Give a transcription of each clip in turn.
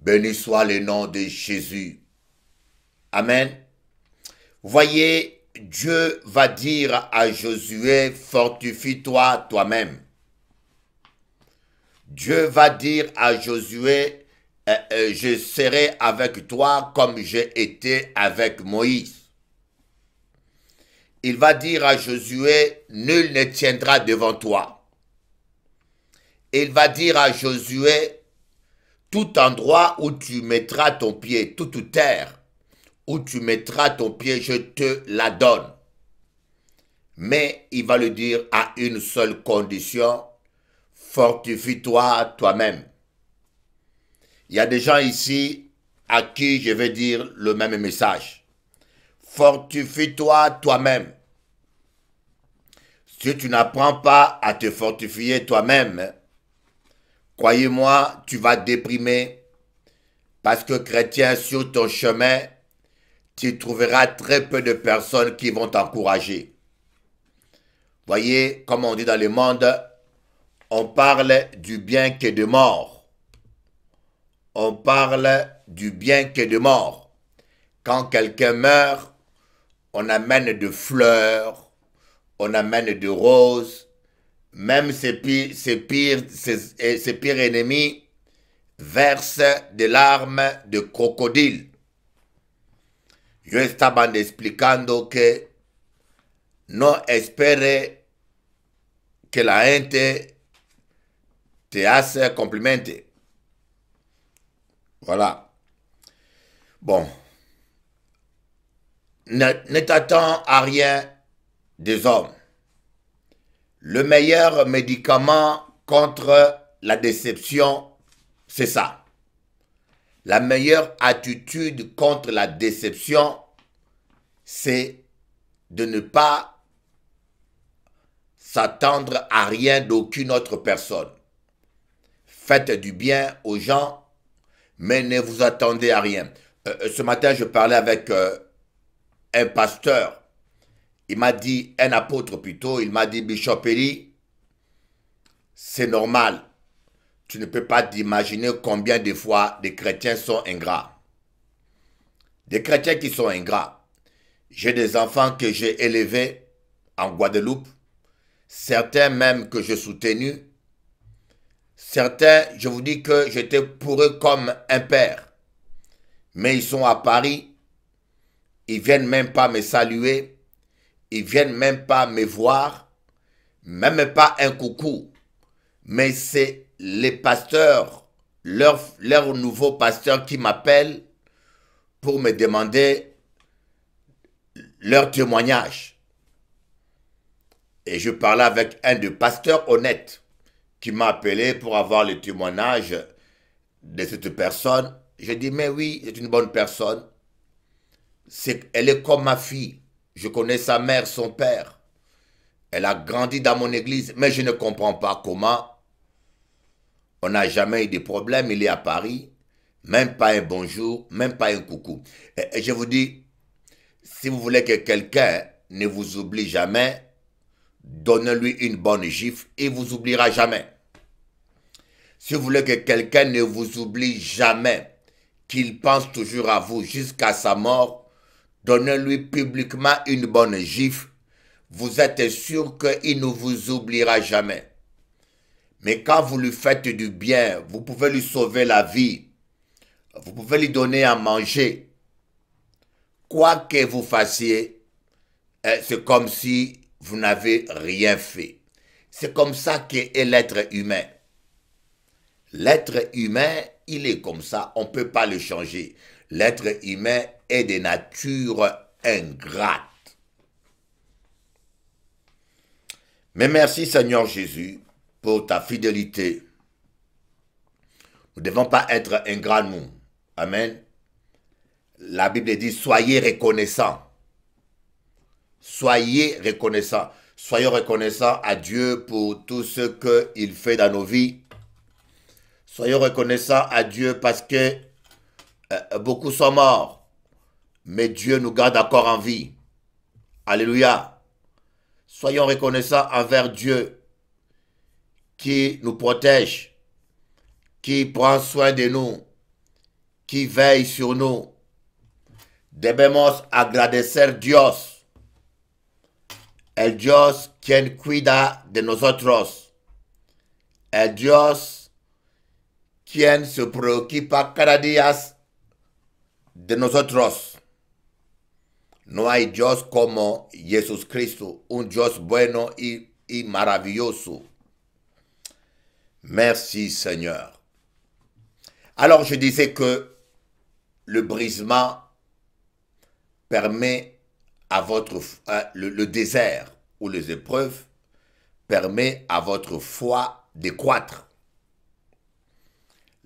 Béni soit le nom de Jésus. Amen. Voyez, Dieu va dire à Josué, fortifie-toi toi-même. Dieu va dire à Josué, je serai avec toi comme j'ai été avec Moïse. Il va dire à Josué, nul ne tiendra devant toi. Il va dire à Josué, tout endroit où tu mettras ton pied, toute terre où tu mettras ton pied, je te la donne. Mais il va le dire à une seule condition, fortifie-toi toi-même. Il y a des gens ici à qui je vais dire le même message. Fortifie-toi toi-même. Si tu n'apprends pas à te fortifier toi-même, croyez-moi, tu vas déprimer parce que chrétien, sur ton chemin, tu trouveras très peu de personnes qui vont t'encourager. Voyez, comme on dit dans le monde, on parle du bien que de mort. On parle du bien que de mort. Quand quelqu'un meurt, on amène de fleurs, on amène de roses. Même ses pires ennemis versent des larmes de crocodile. Yo estaban explicando que no espere que la gente te hace complimente. Voilà. Bon. Ne t'attends à rien des hommes. Le meilleur médicament contre la déception, c'est ça. La meilleure attitude contre la déception, c'est de ne pas s'attendre à rien d'aucune autre personne. Faites du bien aux gens, mais ne vous attendez à rien. Ce matin, je parlais avec un pasteur. Il m'a dit, un apôtre plutôt, il m'a dit, Bishop Eli, c'est normal. Tu ne peux pas t'imaginer combien de fois des chrétiens sont ingrats. Des chrétiens qui sont ingrats. J'ai des enfants que j'ai élevés en Guadeloupe. Certains même que j'ai soutenus. Certains, je vous dis que j'étais pour eux comme un père. Mais ils sont à Paris. Ils ne viennent même pas me saluer. Ils ne viennent même pas me voir. Même pas un coucou. Mais c'est les pasteurs, leur nouveau pasteur qui m'appellent pour me demander leur témoignage. Et je parlais avec un de pasteurs honnêtes qui m'a appelé pour avoir le témoignage de cette personne. Je dis, mais oui, c'est une bonne personne. Elle est comme ma fille. Je connais sa mère, son père. Elle a grandi dans mon église, mais je ne comprends pas comment. On n'a jamais eu de problème, il est à Paris. Même pas un bonjour, même pas un coucou. Et je vous dis, si vous voulez que quelqu'un ne vous oublie jamais, donnez-lui une bonne gifle, il ne vous oubliera jamais. Si vous voulez que quelqu'un ne vous oublie jamais, qu'il pense toujours à vous jusqu'à sa mort, donnez-lui publiquement une bonne gifle. Vous êtes sûr qu'il ne vous oubliera jamais. Mais quand vous lui faites du bien, vous pouvez lui sauver la vie. Vous pouvez lui donner à manger. Quoi que vous fassiez, c'est comme si vous n'avez rien fait. C'est comme ça qu'est l'être humain. L'être humain, il est comme ça, on ne peut pas le changer. L'être humain est de nature ingrate. Mais merci Seigneur Jésus pour ta fidélité. Nous ne devons pas être ingrats, nous. Amen. La Bible dit, soyez reconnaissants. Soyez reconnaissants. Soyons reconnaissants à Dieu pour tout ce qu'il fait dans nos vies. Soyons reconnaissants à Dieu parce que beaucoup sont morts. Mais Dieu nous garde encore en vie. Alléluia. Soyons reconnaissants envers Dieu qui nous protège, qui prend soin de nous, qui veille sur nous. Debemos agradecer Dios. El Dios quien cuida de nosotros. El Dios quien se preocupa cada día de nosotros. No hay Dios como Jesucristo, un Dios bueno y maravilloso. Merci Seigneur. Alors je disais que le brisement permet à votre le désert ou les épreuves permet à votre foi de croître.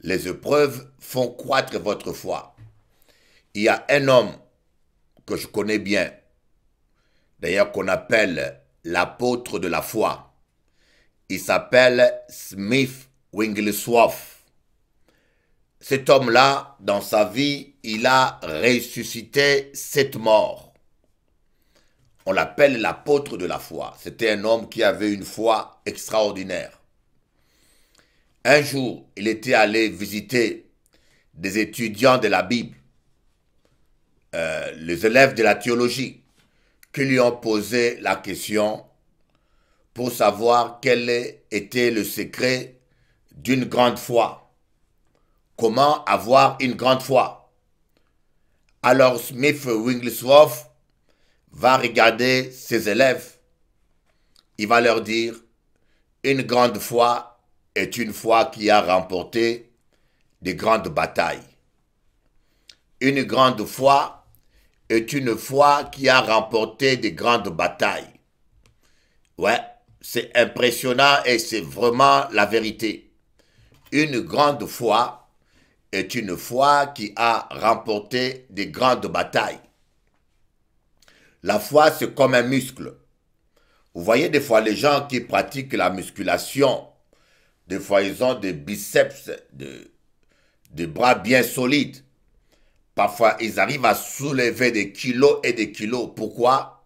Les épreuves font croître votre foi. Il y a un homme que je connais bien, d'ailleurs qu'on appelle l'apôtre de la foi. Il s'appelle Smith Wigglesworth. Cet homme-là, dans sa vie, il a ressuscité 7 morts. On l'appelle l'apôtre de la foi. C'était un homme qui avait une foi extraordinaire. Un jour, il était allé visiter des étudiants de la Bible, les élèves de la théologie, qui lui ont posé la question pour savoir quel était le secret d'une grande foi. Comment avoir une grande foi? Alors Smith Wigglesworth va regarder ses élèves. Il va leur dire, une grande foi est une foi qui a remporté de grandes batailles. Une grande foi est une foi qui a remporté de grandes batailles. Ouais, c'est impressionnant et c'est vraiment la vérité. Une grande foi est une foi qui a remporté de grandes batailles. La foi, c'est comme un muscle. Vous voyez des fois les gens qui pratiquent la musculation, des fois ils ont des biceps, des bras bien solides. Parfois, ils arrivent à soulever des kilos et des kilos. Pourquoi?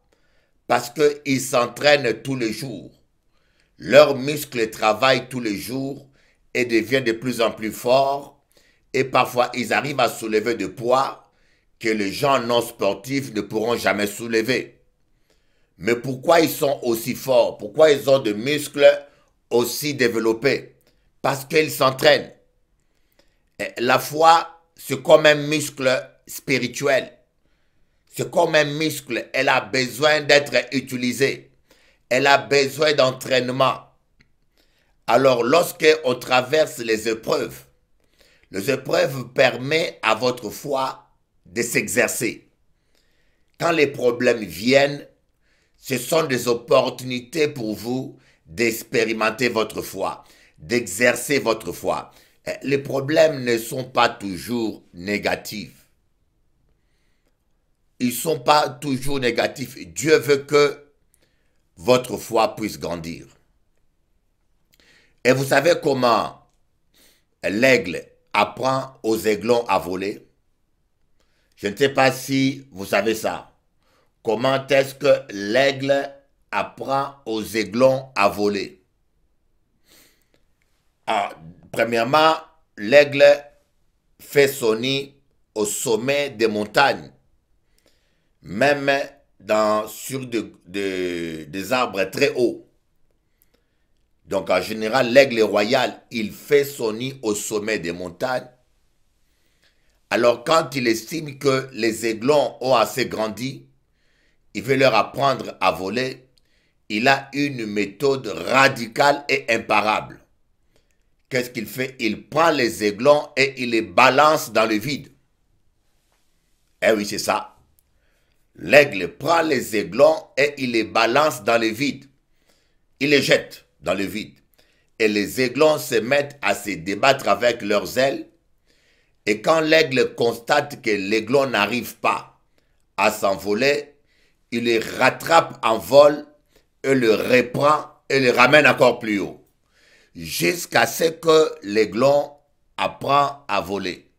Parce qu'ils s'entraînent tous les jours. Leurs muscles travaillent tous les jours et deviennent de plus en plus forts. Et parfois, ils arrivent à soulever des poids que les gens non sportifs ne pourront jamais soulever. Mais pourquoi ils sont aussi forts? Pourquoi ils ont des muscles aussi développés? Parce qu'ils s'entraînent. La foi, c'est comme un muscle spirituel. C'est comme un muscle. Elle a besoin d'être utilisée. Elle a besoin d'entraînement. Alors, lorsqu'on traverse les épreuves permettent à votre foi de s'exercer. Quand les problèmes viennent, ce sont des opportunités pour vous d'expérimenter votre foi, d'exercer votre foi. Les problèmes ne sont pas toujours négatifs. Ils ne sont pas toujours négatifs. Dieu veut que votre foi puisse grandir. Et vous savez comment l'aigle apprend aux aiglons à voler? Je ne sais pas si vous savez ça. Comment est-ce que l'aigle apprend aux aiglons à voler? Alors, premièrement, l'aigle fait son nid au sommet des montagnes, même sur des arbres très hauts. Donc en général, l'aigle royal, il fait son nid au sommet des montagnes. Alors quand il estime que les aiglons ont assez grandi, il veut leur apprendre à voler. Il a une méthode radicale et imparable. Qu'est-ce qu'il fait? Il prend les aiglons et il les balance dans le vide. Eh oui, c'est ça. L'aigle prend les aiglons et il les balance dans le vide. Il les jette dans le vide. Et les aiglons se mettent à se débattre avec leurs ailes. Et quand l'aigle constate que l'aiglon n'arrive pas à s'envoler, il les rattrape en vol et le reprend et le ramène encore plus haut. Jusqu'à ce que l'aiglon apprend à voler.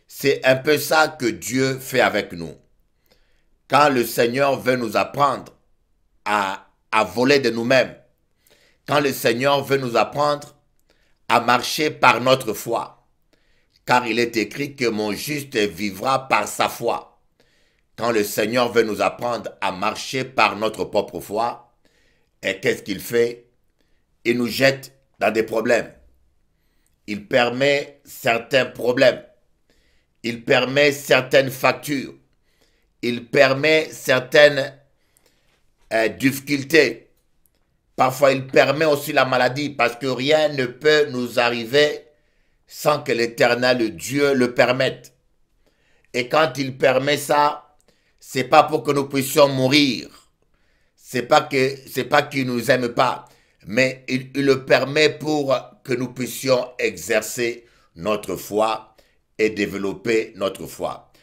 C'est un peu ça que Dieu fait avec nous. Quand le Seigneur veut nous apprendre à voler de nous-mêmes, quand le Seigneur veut nous apprendre à marcher par notre foi, car il est écrit que mon juste vivra par sa foi. Quand le Seigneur veut nous apprendre à marcher par notre propre foi, et qu'est-ce qu'il fait? Il nous jette dans des problèmes. Il permet certains problèmes. Il permet certaines factures. Il permet certaines difficultés. Parfois, il permet aussi la maladie parce que rien ne peut nous arriver sans que l'Éternel Dieu le permette. Et quand il permet ça, c'est pas pour que nous puissions mourir. C'est pas qu'il nous aime pas, mais il le permet pour que nous puissions exercer notre foi et développer notre foi.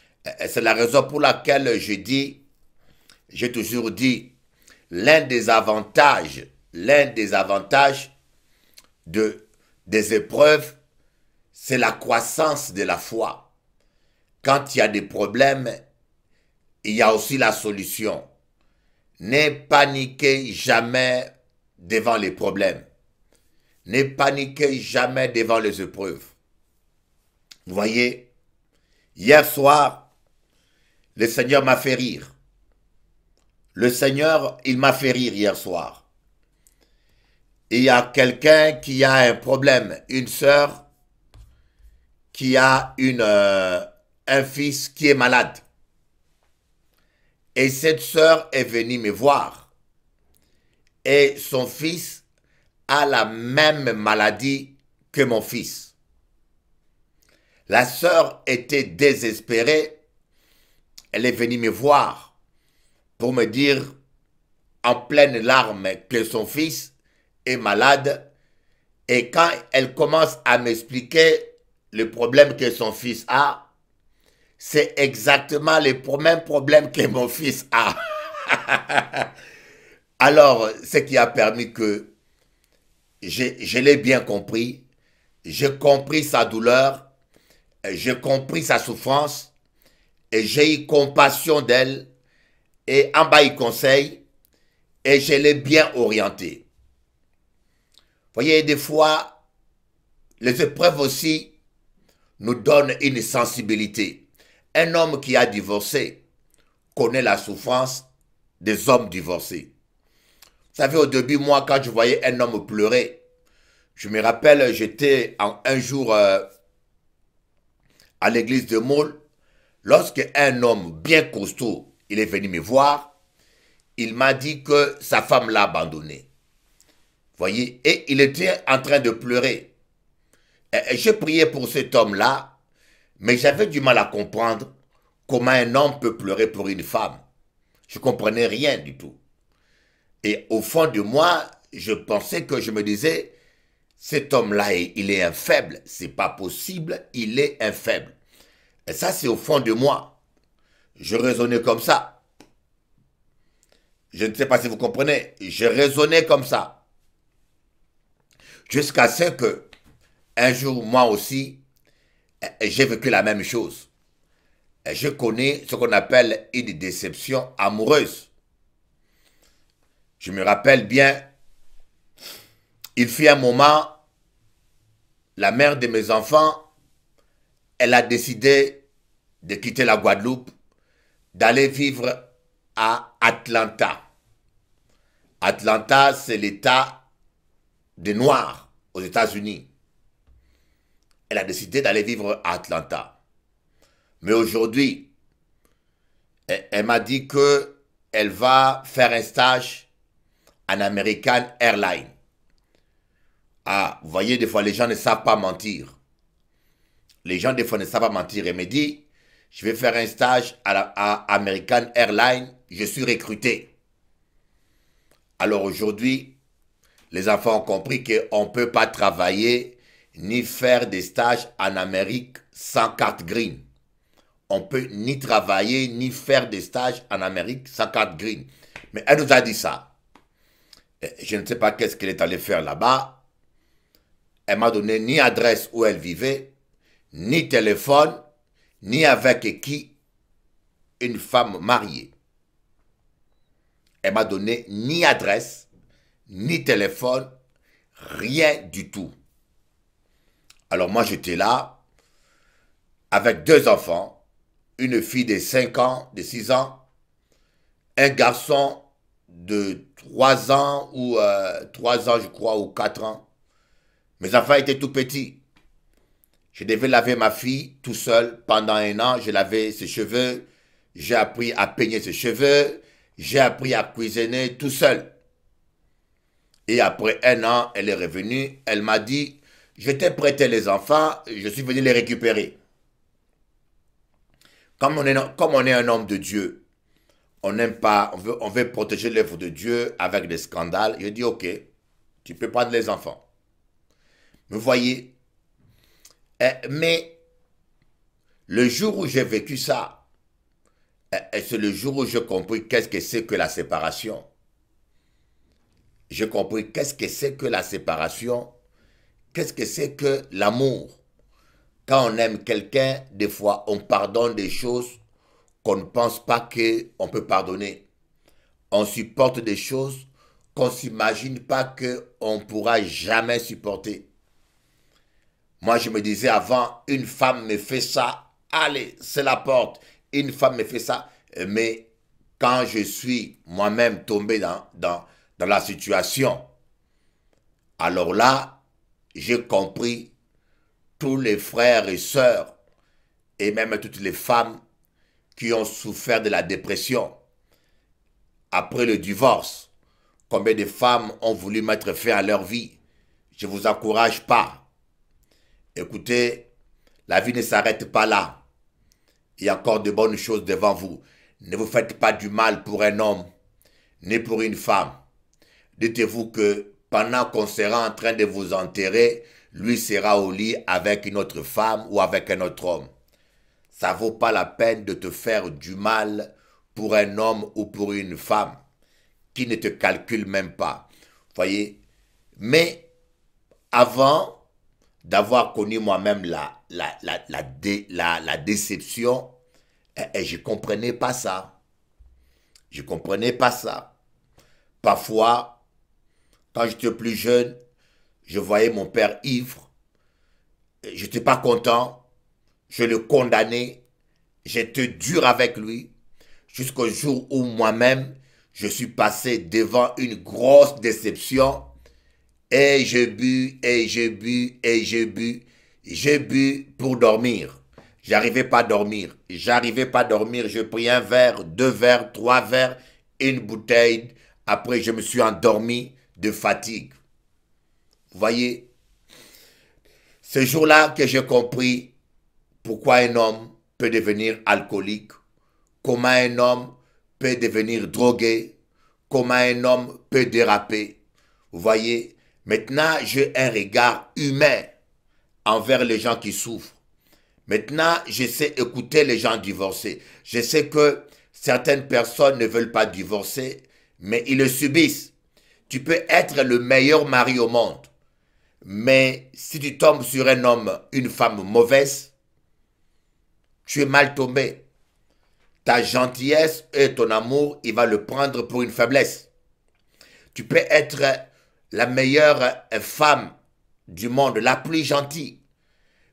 C'est la raison pour laquelle j'ai toujours dit, l'un des avantages des épreuves, c'est la croissance de la foi. Quand il y a des problèmes, il y a aussi la solution. Ne paniquez jamais devant les problèmes. Ne paniquez jamais devant les épreuves. Vous voyez, hier soir, le Seigneur m'a fait rire. Le Seigneur, il m'a fait rire hier soir. Il y a quelqu'un qui a un problème, une sœur qui a un fils qui est malade. Et cette sœur est venue me voir. Et son fils a la même maladie que mon fils. La sœur était désespérée. Elle est venue me voir pour me dire en pleine larmes que son fils est malade. Et quand elle commence à m'expliquer le problème que son fils a, c'est exactement le même problème que mon fils a. Alors, ce qui a permis que je l'ai bien compris, j'ai compris sa douleur, j'ai compris sa souffrance, et j'ai eu compassion d'elle, et en bas il conseille, et je l'ai bien orienté. Vous voyez, des fois, les épreuves aussi nous donnent une sensibilité. Un homme qui a divorcé connaît la souffrance des hommes divorcés. Vous savez, au début, moi, quand je voyais un homme pleurer, je me rappelle, j'étais un jour à l'église de Meaux, lorsque un homme bien costaud, il est venu me voir, il m'a dit que sa femme l'a abandonné. Vous voyez, et il était en train de pleurer. Et j'ai prié pour cet homme-là, mais j'avais du mal à comprendre comment un homme peut pleurer pour une femme. Je ne comprenais rien du tout. Et au fond de moi, je pensais que je me disais, cet homme-là, il est un faible. C'est pas possible, il est un faible. Et ça, c'est au fond de moi. Je raisonnais comme ça. Je ne sais pas si vous comprenez. Je raisonnais comme ça. Jusqu'à ce que, un jour, moi aussi, j'ai vécu la même chose. Je connais ce qu'on appelle une déception amoureuse. Je me rappelle bien, il fut un moment, la mère de mes enfants, elle a décidé de quitter la Guadeloupe, d'aller vivre à Atlanta. Atlanta, c'est l'État des Noirs aux États-Unis. Elle a décidé d'aller vivre à Atlanta. Mais aujourd'hui, elle m'a dit qu'elle va faire un stage en American Airlines. Ah, vous voyez, des fois, les gens ne savent pas mentir. Les gens, des fois, ne savent pas mentir. Elle me dit, je vais faire un stage à American Airlines, je suis recruté. Alors aujourd'hui, les enfants ont compris qu'on ne peut pas travailler ni faire des stages en Amérique sans carte green. On ne peut ni travailler ni faire des stages en Amérique sans carte green. Mais elle nous a dit ça. Je ne sais pas qu'est-ce qu'elle est allée faire là-bas. Elle m'a donné ni adresse où elle vivait, ni téléphone, ni avec qui une femme mariée. Elle m'a donné ni adresse, ni téléphone, rien du tout. Alors moi j'étais là, avec 2 enfants, une fille de 5 ans, de 6 ans, un garçon de 3 ans, ou 3 ans je crois, ou 4 ans. Mes enfants étaient tout petits. Je devais laver ma fille tout seul pendant 1 an. Je lavais ses cheveux. J'ai appris à peigner ses cheveux. J'ai appris à cuisiner tout seul. Et après 1 an, elle est revenue. Elle m'a dit, je t'ai prêté les enfants, je suis venu les récupérer. Comme on est un homme de Dieu, on n'aime pas, on veut protéger l'œuvre de Dieu avec des scandales. Je dis, ok, tu peux prendre les enfants. Vous voyez, mais le jour où j'ai vécu ça, c'est le jour où j'ai compris qu'est-ce que c'est que la séparation. J'ai compris qu'est-ce que c'est que la séparation, qu'est-ce que c'est que l'amour. Quand on aime quelqu'un, des fois, on pardonne des choses qu'on ne pense pas qu'on peut pardonner. On supporte des choses qu'on ne s'imagine pas qu'on ne pourra jamais supporter. Moi, je me disais avant, une femme me fait ça, allez, c'est la porte. Une femme me fait ça. Mais quand je suis moi-même tombé dans la situation, alors là, j'ai compris tous les frères et sœurs, et même toutes les femmes qui ont souffert de la dépression après le divorce. Combien de femmes ont voulu mettre fin à leur vie? Je ne vous encourage pas. Écoutez, la vie ne s'arrête pas là. Il y a encore de bonnes choses devant vous. Ne vous faites pas du mal pour un homme, ni pour une femme. Dites-vous que pendant qu'on sera en train de vous enterrer, lui sera au lit avec une autre femme ou avec un autre homme. Ça ne vaut pas la peine de te faire du mal pour un homme ou pour une femme qui ne te calcule même pas. Voyez? Mais avant d'avoir connu moi-même la déception, je ne comprenais pas ça. Je ne comprenais pas ça. Parfois, quand j'étais plus jeune, je voyais mon père ivre. Je n'étais pas content. Je le condamnais. J'étais dur avec lui. Jusqu'au jour où moi-même, je suis passé devant une grosse déception. Et j'ai bu, et j'ai bu, et j'ai bu. J'ai bu pour dormir. J'arrivais pas à dormir. J'arrivais pas à dormir. Je pris 1 verre, 2 verres, 3 verres, une bouteille. Après, je me suis endormi de fatigue. Vous voyez, ce jour-là que j'ai compris pourquoi un homme peut devenir alcoolique, comment un homme peut devenir drogué, comment un homme peut déraper. Vous voyez, maintenant j'ai un regard humain envers les gens qui souffrent. Maintenant, je sais écouter les gens divorcés. Je sais que certaines personnes ne veulent pas divorcer, mais ils le subissent. Tu peux être le meilleur mari au monde, mais si tu tombes sur un homme, une femme mauvaise, tu es mal tombé. Ta gentillesse et ton amour, il va le prendre pour une faiblesse. Tu peux être la meilleure femme du monde, la plus gentille.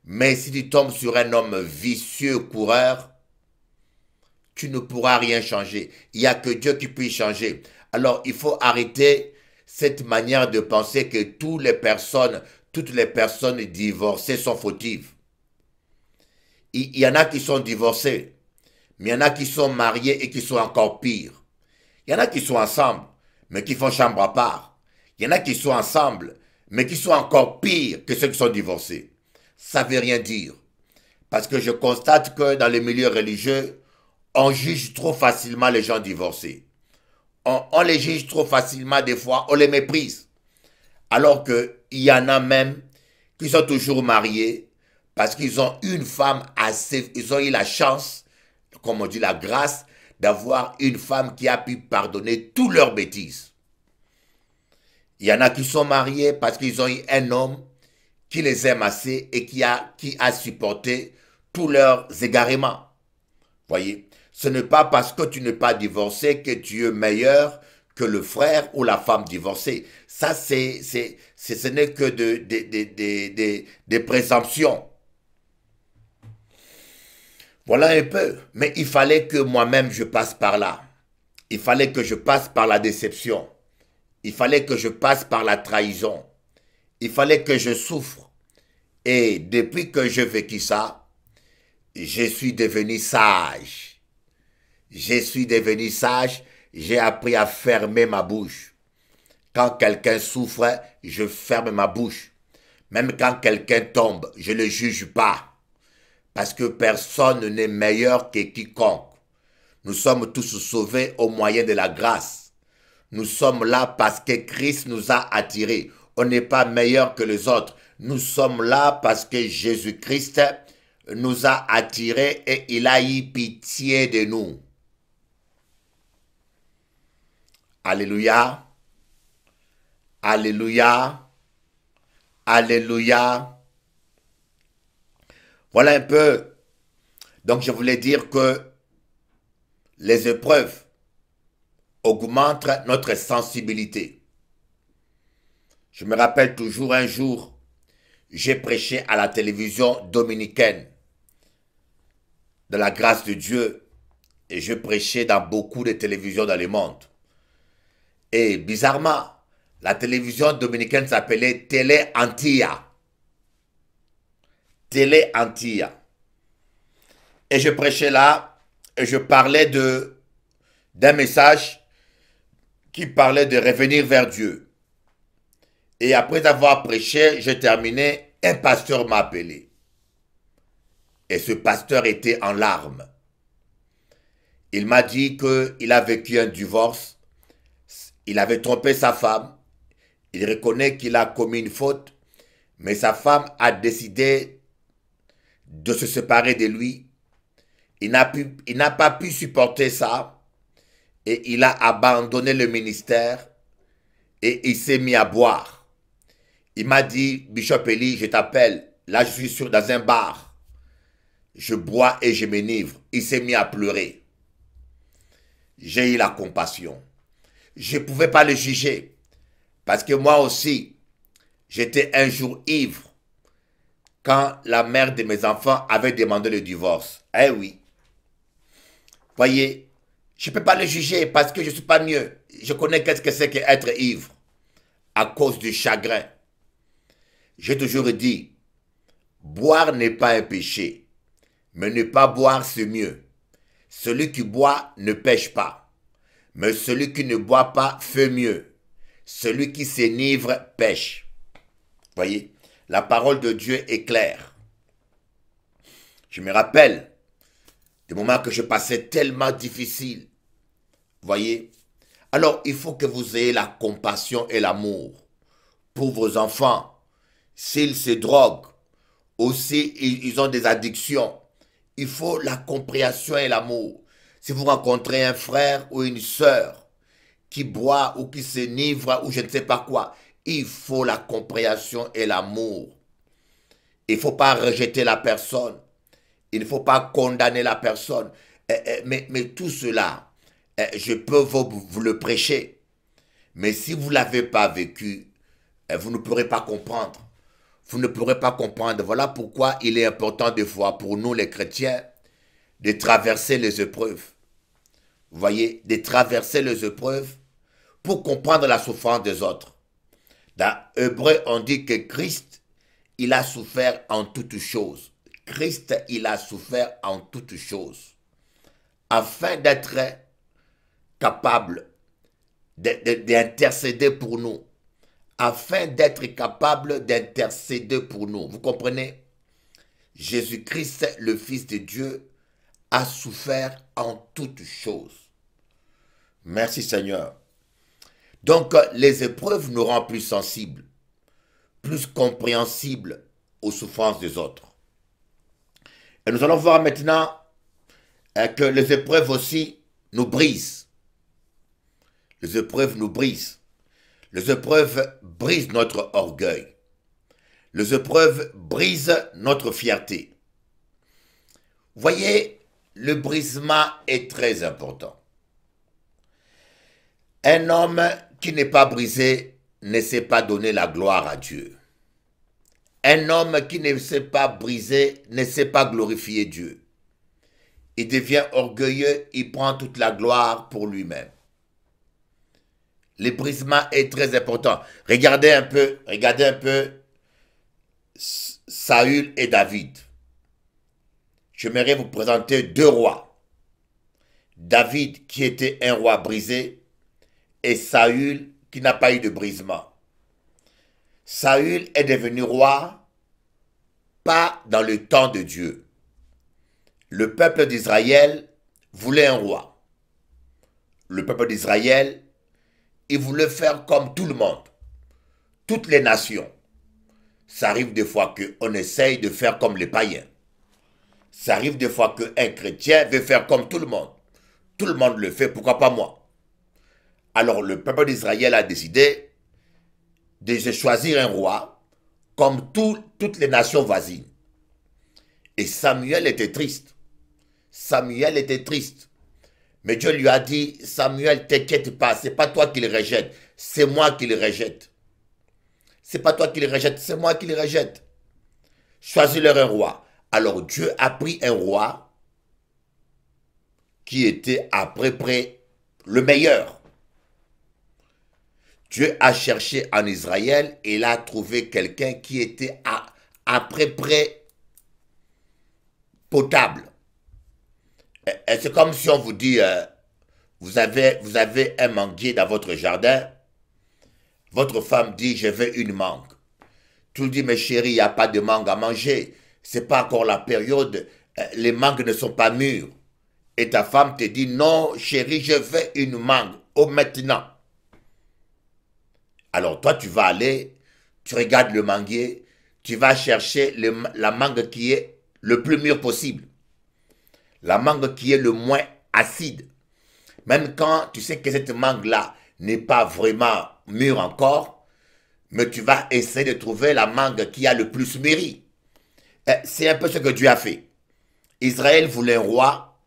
Mais si tu tombes sur un homme vicieux, coureur, tu ne pourras rien changer. Il n'y a que Dieu qui puisse changer. Alors, il faut arrêter cette manière de penser que toutes les personnes divorcées sont fautives. Il y en a qui sont divorcés, mais il y en a qui sont mariés et qui sont encore pires. Il y en a qui sont ensemble, mais qui font chambre à part. Il y en a qui sont ensemble, mais qui sont encore pires que ceux qui sont divorcés. Ça ne veut rien dire. Parce que je constate que dans les milieux religieux, on juge trop facilement les gens divorcés. On les juge trop facilement des fois, on les méprise. Alors qu'il y en a même qui sont toujours mariés parce qu'ils ont une femme assez... Ils ont eu la chance, comme on dit la grâce, d'avoir une femme qui a pu pardonner toutes leurs bêtises. Il y en a qui sont mariés parce qu'ils ont eu un homme qui les aime assez et qui a supporté tous leurs égarements. Voyez, ce n'est pas parce que tu n'es pas divorcé que tu es meilleur que le frère ou la femme divorcée. Ça, ce n'est que des présomptions. Voilà un peu. Mais il fallait que moi-même je passe par là. Il fallait que je passe par la déception. Il fallait que je passe par la trahison. Il fallait que je souffre. Et depuis que je vécu ça, je suis devenu sage. Je suis devenu sage. J'ai appris à fermer ma bouche. Quand quelqu'un souffre, je ferme ma bouche. Même quand quelqu'un tombe, je ne le juge pas. Parce que personne n'est meilleur que quiconque. Nous sommes tous sauvés au moyen de la grâce. Nous sommes là parce que Christ nous a attirés. On n'est pas meilleur que les autres. Nous sommes là parce que Jésus-Christ nous a attirés et il a eu pitié de nous. Alléluia. Alléluia. Alléluia. Voilà un peu. Donc je voulais dire que les épreuves augmentent notre sensibilité. Je me rappelle toujours un jour, j'ai prêché à la télévision dominicaine de la grâce de Dieu et je prêchais dans beaucoup de télévisions dans le monde. Et bizarrement, la télévision dominicaine s'appelait Télé Antilla. Télé Antilla. Et je prêchais là et je parlais d'un message qui parlait de revenir vers Dieu. Et après avoir prêché, j'ai terminé, un pasteur m'a appelé. Et ce pasteur était en larmes. Il m'a dit qu'il a vécu un divorce. Il avait trompé sa femme. Il reconnaît qu'il a commis une faute. Mais sa femme a décidé de se séparer de lui. Il n'a pas pu supporter ça. Et il a abandonné le ministère. Et il s'est mis à boire. Il m'a dit, Bishop Eli, je t'appelle. Là, je suis dans un bar. Je bois et je m'enivre. Il s'est mis à pleurer. J'ai eu la compassion. Je ne pouvais pas le juger. Parce que moi aussi, j'étais un jour ivre quand la mère de mes enfants avait demandé le divorce. Eh oui. Voyez, je ne peux pas le juger parce que je ne suis pas mieux. Je connais qu'est-ce que c'est qu'être ivre à cause du chagrin. J'ai toujours dit, boire n'est pas un péché, mais ne pas boire c'est mieux. Celui qui boit ne pêche pas, mais celui qui ne boit pas fait mieux. Celui qui s'enivre pêche. Voyez, la parole de Dieu est claire. Je me rappelle des moments que je passais tellement difficiles. Voyez, alors il faut que vous ayez la compassion et l'amour pour vos enfants. S'ils se droguent, ou s'ils ont des addictions, il faut la compréhension et l'amour. Si vous rencontrez un frère ou une sœur qui boit ou qui s'enivre ou je ne sais pas quoi, il faut la compréhension et l'amour. Il ne faut pas rejeter la personne. Il ne faut pas condamner la personne. Mais tout cela, je peux vous le prêcher. Mais si vous ne l'avez pas vécu, vous ne pourrez pas comprendre. Vous ne pourrez pas comprendre. Voilà pourquoi il est important des fois pour nous les chrétiens de traverser les épreuves. Vous voyez, de traverser les épreuves pour comprendre la souffrance des autres. Dans Hébreu, on dit que Christ, il a souffert en toutes choses. Christ, il a souffert en toutes choses. Afin d'être capable d'intercéder pour nous. Afin d'être capable d'intercéder pour nous. Vous comprenez? Jésus-Christ, le Fils de Dieu, a souffert en toutes choses. Merci Seigneur. Donc, les épreuves nous rendent plus sensibles, plus compréhensibles aux souffrances des autres. Et nous allons voir maintenant que les épreuves aussi nous brisent. Les épreuves nous brisent. Les épreuves brisent notre orgueil. Les épreuves brisent notre fierté. Voyez, le brisement est très important. Un homme qui n'est pas brisé ne sait pas donner la gloire à Dieu. Un homme qui ne sait pas briser ne sait pas glorifier Dieu. il devient orgueilleux, il prend toute la gloire pour lui-même. Le brisement est très important. Regardez un peu Saül et David. J'aimerais vous présenter deux rois. David qui était un roi brisé et Saül qui n'a pas eu de brisement. Saül est devenu roi pas dans le temps de Dieu. Le peuple d'Israël voulait un roi. Le peuple d'Israël, il voulait faire comme tout le monde, toutes les nations. Ça arrive des fois qu'on essaye de faire comme les païens. Ça arrive des fois qu'un chrétien veut faire comme tout le monde. Tout le monde le fait, pourquoi pas moi? Alors le peuple d'Israël a décidé de se choisir un roi comme toutes les nations voisines. Et Samuel était triste. Samuel était triste. Mais Dieu lui a dit, Samuel, t'inquiète pas, c'est pas toi qui le rejette, c'est moi qui le rejette. C'est pas toi qui le rejette, c'est moi qui le rejette. Choisis-leur un roi. Alors Dieu a pris un roi qui était à peu près le meilleur. Dieu a cherché en Israël et il a trouvé quelqu'un qui était à peu près potable. C'est comme si on vous dit, vous avez un manguier dans votre jardin, votre femme dit, je veux une mangue. Tu lui dis, mais chérie, il n'y a pas de mangue à manger, c'est pas encore la période, les mangues ne sont pas mûres. Et ta femme te dit, non chérie, je veux une mangue, au maintenant. Alors toi, tu vas aller, tu regardes le manguier, tu vas chercher la mangue qui est le plus mûre possible. La mangue qui est le moins acide. Même quand tu sais que cette mangue-là n'est pas vraiment mûre encore, mais tu vas essayer de trouver la mangue qui a le plus mûri. C'est un peu ce que Dieu a fait. Israël voulait un roi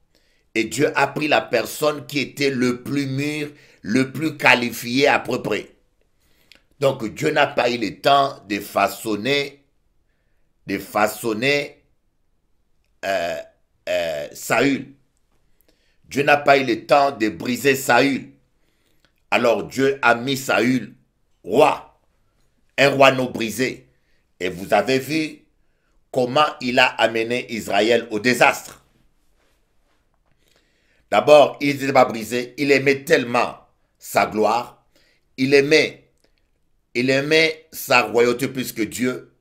et Dieu a pris la personne qui était le plus mûr, le plus qualifié à peu près. Donc Dieu n'a pas eu le temps de façonner Saül. Dieu n'a pas eu le temps de briser Saül. Alors Dieu a mis Saül roi, un roi non brisé. Et vous avez vu comment il a amené Israël au désastre. D'abord, il n'était pas brisé, il aimait tellement sa gloire, il aimait sa royauté plus que Dieu.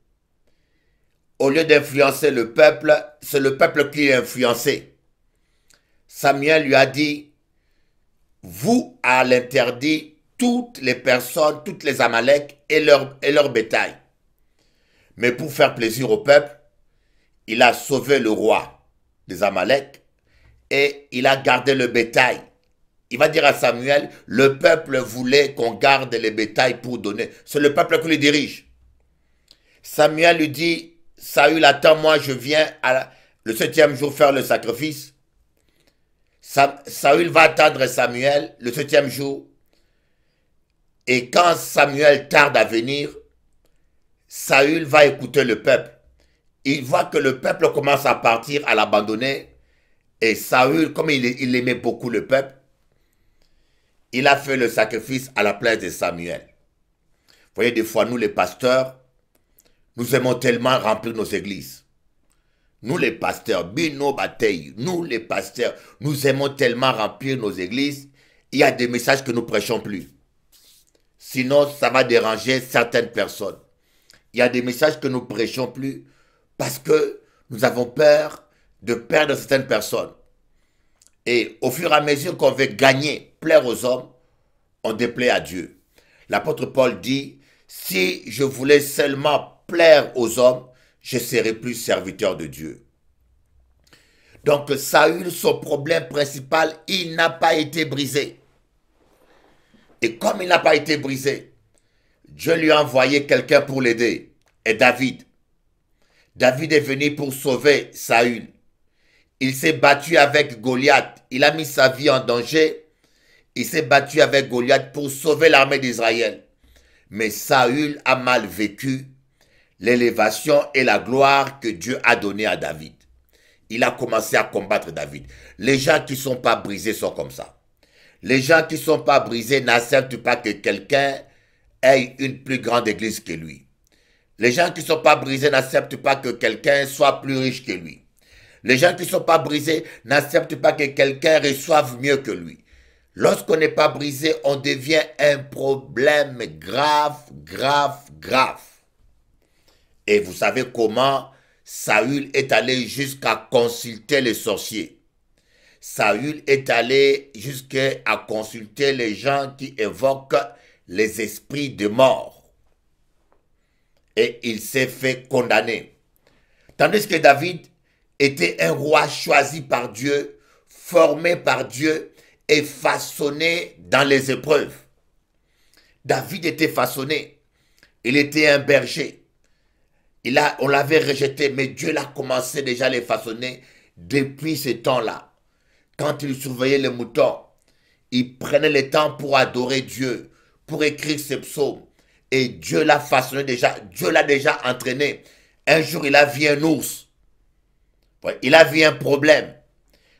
Au lieu d'influencer le peuple, c'est le peuple qui est influencé. Samuel lui a dit, vous à l'interdit toutes les personnes, toutes les Amalek et leur bétail. Mais pour faire plaisir au peuple, il a sauvé le roi des Amalek et il a gardé le bétail. Il va dire à Samuel, le peuple voulait qu'on garde les bétails pour donner. C'est le peuple qui le dirige. Samuel lui dit, Saül, attends-moi, je viens le 7e jour faire le sacrifice. Saül va attendre Samuel le 7e jour. Et quand Samuel tarde à venir, Saül va écouter le peuple. Il voit que le peuple commence à partir, à l'abandonner. Et Saül, comme il aimait beaucoup le peuple, il a fait le sacrifice à la place de Samuel. Vous voyez, des fois, nous les pasteurs, nous aimons tellement remplir nos églises. Nous les pasteurs, Bino Bataille, nous les pasteurs, nous aimons tellement remplir nos églises, il y a des messages que nous ne prêchons plus. Sinon, ça va déranger certaines personnes. Il y a des messages que nous ne prêchons plus parce que nous avons peur de perdre certaines personnes. Et au fur et à mesure qu'on veut gagner, plaire aux hommes, on déplaît à Dieu. L'apôtre Paul dit, si je voulais seulement plaire aux hommes, je serais plus serviteur de Dieu. Donc Saül, son problème principal, il n'a pas été brisé. Et comme il n'a pas été brisé, Dieu lui a envoyé quelqu'un pour l'aider. Et David. David est venu pour sauver Saül. Il s'est battu avec Goliath. Il a mis sa vie en danger. Il s'est battu avec Goliath pour sauver l'armée d'Israël. Mais Saül a mal vécu l'élévation et la gloire que Dieu a donnée à David. il a commencé à combattre David. Les gens qui ne sont pas brisés sont comme ça. Les gens qui ne sont pas brisés n'acceptent pas que quelqu'un ait une plus grande église que lui. Les gens qui ne sont pas brisés n'acceptent pas que quelqu'un soit plus riche que lui. Les gens qui ne sont pas brisés n'acceptent pas que quelqu'un reçoive mieux que lui. Lorsqu'on n'est pas brisé, on devient un problème grave, grave, grave. Et vous savez comment Saül est allé jusqu'à consulter les sorciers. Saül est allé jusqu'à consulter les gens qui évoquent les esprits de mort. Et il s'est fait condamner. Tandis que David était un roi choisi par Dieu, formé par Dieu et façonné dans les épreuves. David était façonné. Il était un berger. On l'avait rejeté, mais Dieu l'a commencé déjà à les façonner depuis ce temps-là. Quand il surveillait les moutons, il prenait le temps pour adorer Dieu, pour écrire ses psaumes. Et Dieu l'a façonné déjà, Dieu l'a déjà entraîné. Un jour, il a vu un ours. Il a vu un problème.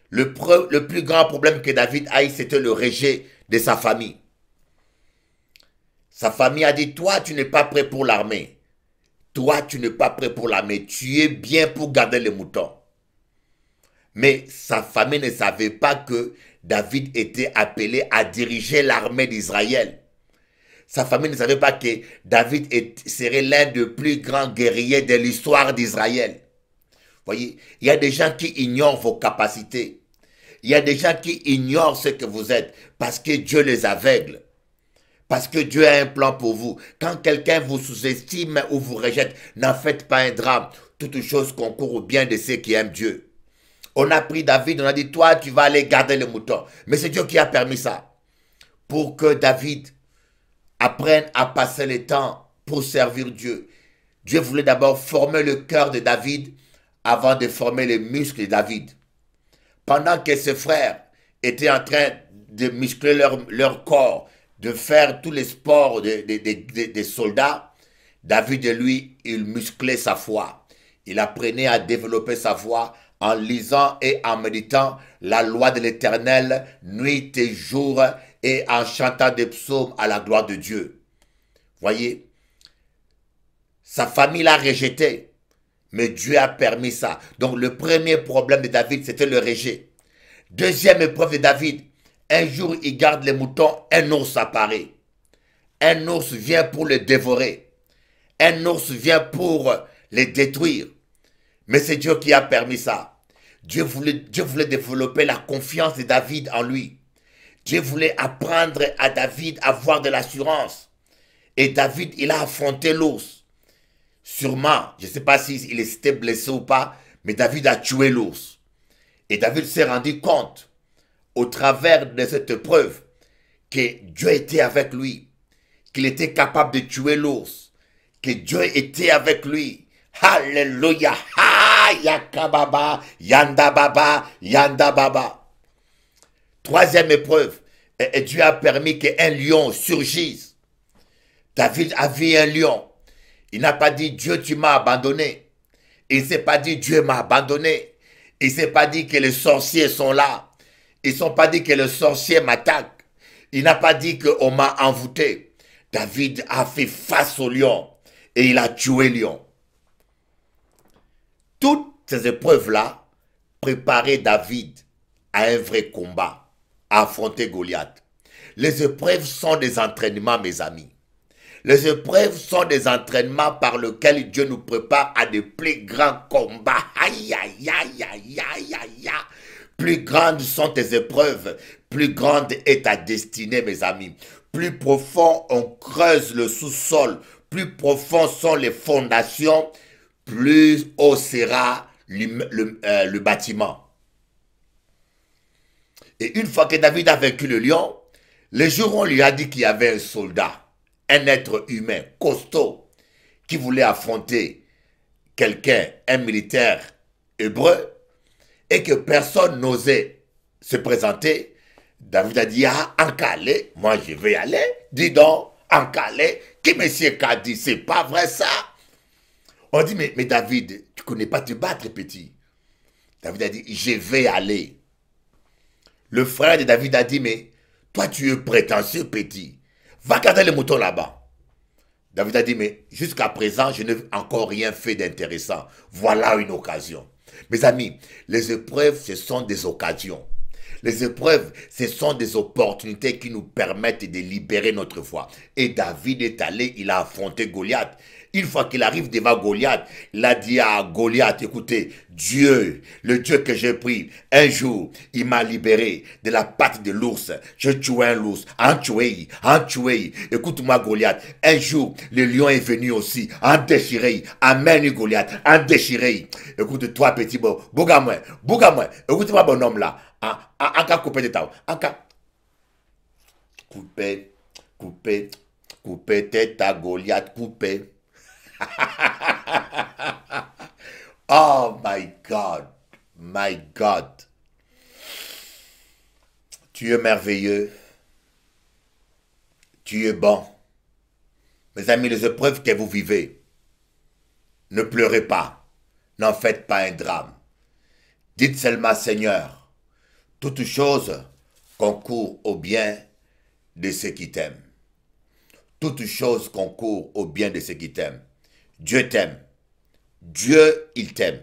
Le plus grand problème que David a eu, c'était le rejet de sa famille. Sa famille a dit, toi, tu n'es pas prêt pour l'armée. Toi, tu n'es pas prêt pour l'armée. Tu es bien pour garder les moutons. Mais sa famille ne savait pas que David était appelé à diriger l'armée d'Israël. Sa famille ne savait pas que David serait l'un des plus grands guerriers de l'histoire d'Israël. Voyez, il y a des gens qui ignorent vos capacités. Il y a des gens qui ignorent ce que vous êtes parce que Dieu les aveugle. Parce que Dieu a un plan pour vous. Quand quelqu'un vous sous-estime ou vous rejette, n'en faites pas un drame. Toute chose concourt au bien de ceux qui aiment Dieu. On a pris David, on a dit, toi, tu vas aller garder les moutons. Mais c'est Dieu qui a permis ça. Pour que David apprenne à passer le temps pour servir Dieu. Dieu voulait d'abord former le cœur de David avant de former les muscles de David. Pendant que ses frères étaient en train de muscler leur corps, de faire tous les sports des soldats, David, lui, il musclait sa foi. Il apprenait à développer sa foi en lisant et en méditant la loi de l'Éternel, nuit et jour, et en chantant des psaumes à la gloire de Dieu. Voyez, sa famille l'a rejeté, mais Dieu a permis ça. Donc le premier problème de David, c'était le rejet. Deuxième épreuve de David, un jour il garde les moutons, un ours apparaît. Un ours vient pour le dévorer. Un ours vient pour les détruire. Mais c'est Dieu qui a permis ça. Dieu voulait développer la confiance de David en lui. Dieu voulait apprendre à David à avoir de l'assurance. Et David, il a affronté l'ours. Sûrement, je ne sais pas s'il était blessé ou pas, mais David a tué l'ours. Et David s'est rendu compte, au travers de cette épreuve, que Dieu était avec lui, qu'il était capable de tuer l'ours, que Dieu était avec lui. Alléluia. Ha, yakababa, yandababa, yandababa. Troisième épreuve, et Dieu a permis qu'un lion surgisse. David a vu un lion. Il n'a pas dit Dieu tu m'as abandonné. Il ne s'est pas dit Dieu m'a abandonné. Il ne s'est pas dit que les sorciers sont là. Ils ne sont pas dit que le sorcier m'attaque. Il n'a pas dit qu'on m'a envoûté. David a fait face au lion et il a tué le lion. Toutes ces épreuves-là préparaient David à un vrai combat, à affronter Goliath. Les épreuves sont des entraînements, mes amis. Les épreuves sont des entraînements par lesquels Dieu nous prépare à de plus grands combats. Aïe, aïe, aïe, aïe, aïe, aïe. Plus grandes sont tes épreuves, plus grande est ta destinée, mes amis. Plus profond on creuse le sous-sol, plus profond sont les fondations, plus haut sera le bâtiment. Et une fois que David a vaincu le lion, le jour où on lui a dit qu'il y avait un soldat, un être humain costaud qui voulait affronter quelqu'un, un militaire hébreu, et que personne n'osait se présenter, David a dit, ah, en Calais, moi je vais aller, dis donc, en Calais, qui monsieur qu'a dit, c'est pas vrai ça. On dit, mais David, tu connais pas te battre, petit. David a dit, je vais aller. Le frère de David a dit, mais toi tu es prétentieux petit. Va garder les moutons là-bas. David a dit, mais jusqu'à présent, je n'ai encore rien fait d'intéressant. Voilà une occasion. Mes amis, les épreuves, ce sont des occasions. Les épreuves, ce sont des opportunités qui nous permettent de libérer notre foi. Et David est allé, il a affronté Goliath. Une fois qu'il arrive devant Goliath, il a dit à Goliath, écoutez, Dieu, le Dieu que j'ai pris, un jour, il m'a libéré de la patte de l'ours. Je tuais un ours, un tué. Écoute-moi Goliath, un jour, le lion est venu aussi, un déchiré, amène Goliath, un déchiré. Écoute-toi petit bon, bouga-moi, écoute-moi bon homme là, un cas coupé de temps, un cas coupé tête à Goliath, coupé. Oh my God, my God. Tu es merveilleux. Tu es bon. Mes amis, les épreuves que vous vivez, ne pleurez pas. N'en faites pas un drame. Dites seulement, Seigneur, toute chose concourt au bien de ceux qui t'aiment. Toute chose concourt au bien de ceux qui t'aiment. Dieu t'aime. Dieu, il t'aime.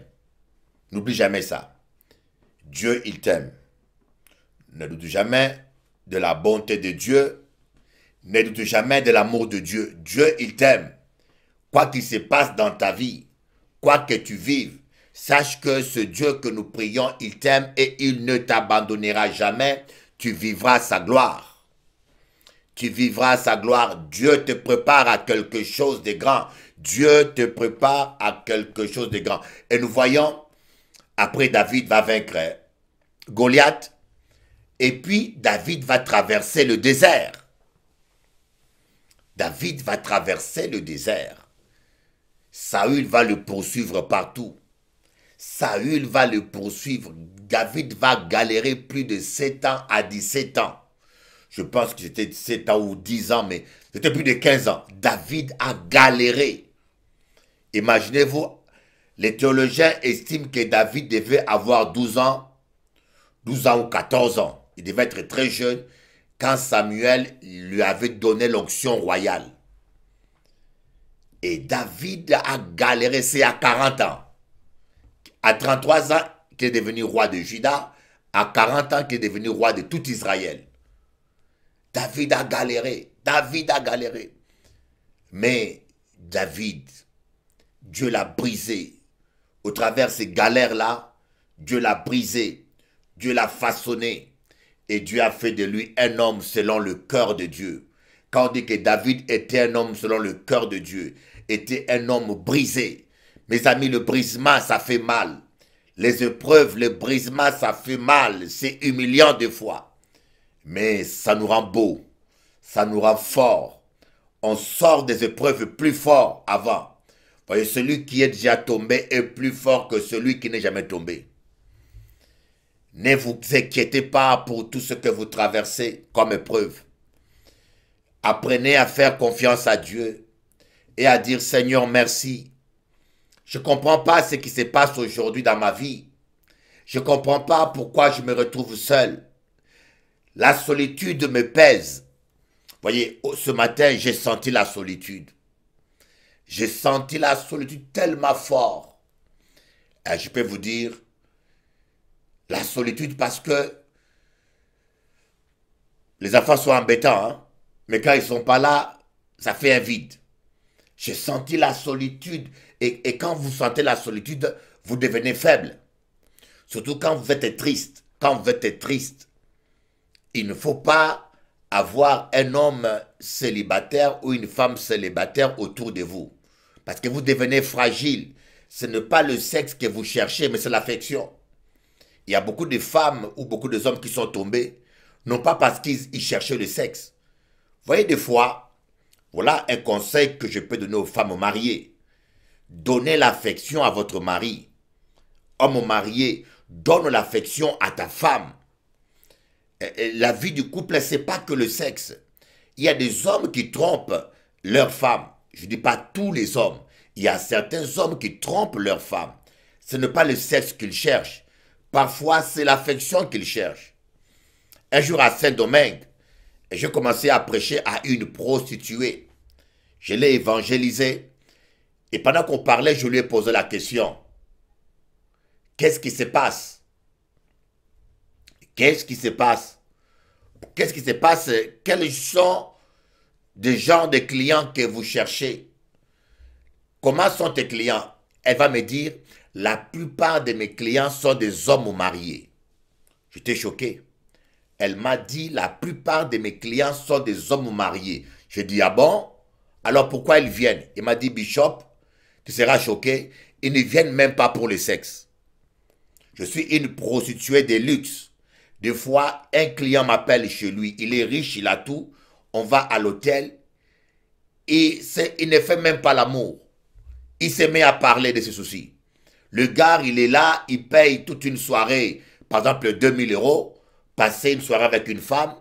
N'oublie jamais ça. Dieu, il t'aime. Ne doute jamais de la bonté de Dieu. Ne doute jamais de l'amour de Dieu. Dieu, il t'aime. Quoi qu'il se passe dans ta vie, quoi que tu vives, sache que ce Dieu que nous prions, il t'aime et il ne t'abandonnera jamais. Tu vivras sa gloire. Tu vivras sa gloire. Dieu te prépare à quelque chose de grand. Dieu te prépare à quelque chose de grand. Et nous voyons, après David va vaincre Goliath, et puis David va traverser le désert. David va traverser le désert. Saül va le poursuivre partout. Saül va le poursuivre. David va galérer plus de 7 ans à 17 ans. Je pense que c'était 7 ans ou 10 ans, mais c'était plus de 15 ans. David a galéré. Imaginez-vous, les théologiens estiment que David devait avoir 12 ans ou 14 ans. Il devait être très jeune quand Samuel lui avait donné l'onction royale. Et David a galéré, c'est à 40 ans. À 33 ans qu'il est devenu roi de Juda, à 40 ans qu'il est devenu roi de tout Israël. David a galéré, Mais David, Dieu l'a brisé. Au travers de ces galères-là, Dieu l'a brisé, Dieu l'a façonné. Et Dieu a fait de lui un homme selon le cœur de Dieu. Quand on dit que David était un homme selon le cœur de Dieu, était un homme brisé. Mes amis, le brisement, ça fait mal. Les épreuves, le brisement, ça fait mal. C'est humiliant des fois. Mais ça nous rend beau. Ça nous rend fort. On sort des épreuves plus fort avant. Voyez, celui qui est déjà tombé est plus fort que celui qui n'est jamais tombé. Ne vous inquiétez pas pour tout ce que vous traversez comme épreuve. Apprenez à faire confiance à Dieu et à dire Seigneur merci. Je ne comprends pas ce qui se passe aujourd'hui dans ma vie. Je ne comprends pas pourquoi je me retrouve seul. La solitude me pèse. Voyez, ce matin, j'ai senti la solitude. J'ai senti la solitude tellement fort. Et je peux vous dire, la solitude parce que les enfants sont embêtants, hein? Mais quand ils ne sont pas là, ça fait un vide. J'ai senti la solitude et quand vous sentez la solitude, vous devenez faible. Surtout quand vous êtes triste. Quand vous êtes triste, il ne faut pas avoir un homme célibataire ou une femme célibataire autour de vous. Parce que vous devenez fragile. Ce n'est pas le sexe que vous cherchez, mais c'est l'affection. Il y a beaucoup de femmes ou beaucoup d'hommes qui sont tombés, non pas parce qu'ils cherchaient le sexe. Vous voyez, des fois, voilà un conseil que je peux donner aux femmes mariées. Donnez l'affection à votre mari. Homme marié, donne l'affection à ta femme. La vie du couple, ce n'est pas que le sexe. Il y a des hommes qui trompent leurs femmes. Je ne dis pas tous les hommes. Il y a certains hommes qui trompent leurs femmes. Ce n'est pas le sexe qu'ils cherchent. Parfois, c'est l'affection qu'ils cherchent. Un jour à Saint-Domingue, j'ai commencé à prêcher à une prostituée. Je l'ai évangélisée. Et pendant qu'on parlait, je lui ai posé la question. Qu'est-ce qui se passe? Qu'est-ce qui se passe? Qu'est-ce qui se passe? Quels sont des genres de clients que vous cherchez? Comment sont tes clients? Elle va me dire, la plupart de mes clients sont des hommes mariés. J'étais choqué. Elle m'a dit, la plupart de mes clients sont des hommes mariés. J'ai dit, ah bon? Alors pourquoi ils viennent? Il m'a dit, Bishop, tu seras choqué, ils ne viennent même pas pour le sexe. Je suis une prostituée de luxe. Des fois, un client m'appelle chez lui, il est riche, il a tout, on va à l'hôtel, et il ne fait même pas l'amour. Il se met à parler de ses soucis. Le gars, il est là, il paye toute une soirée, par exemple 2000 €, passer une soirée avec une femme,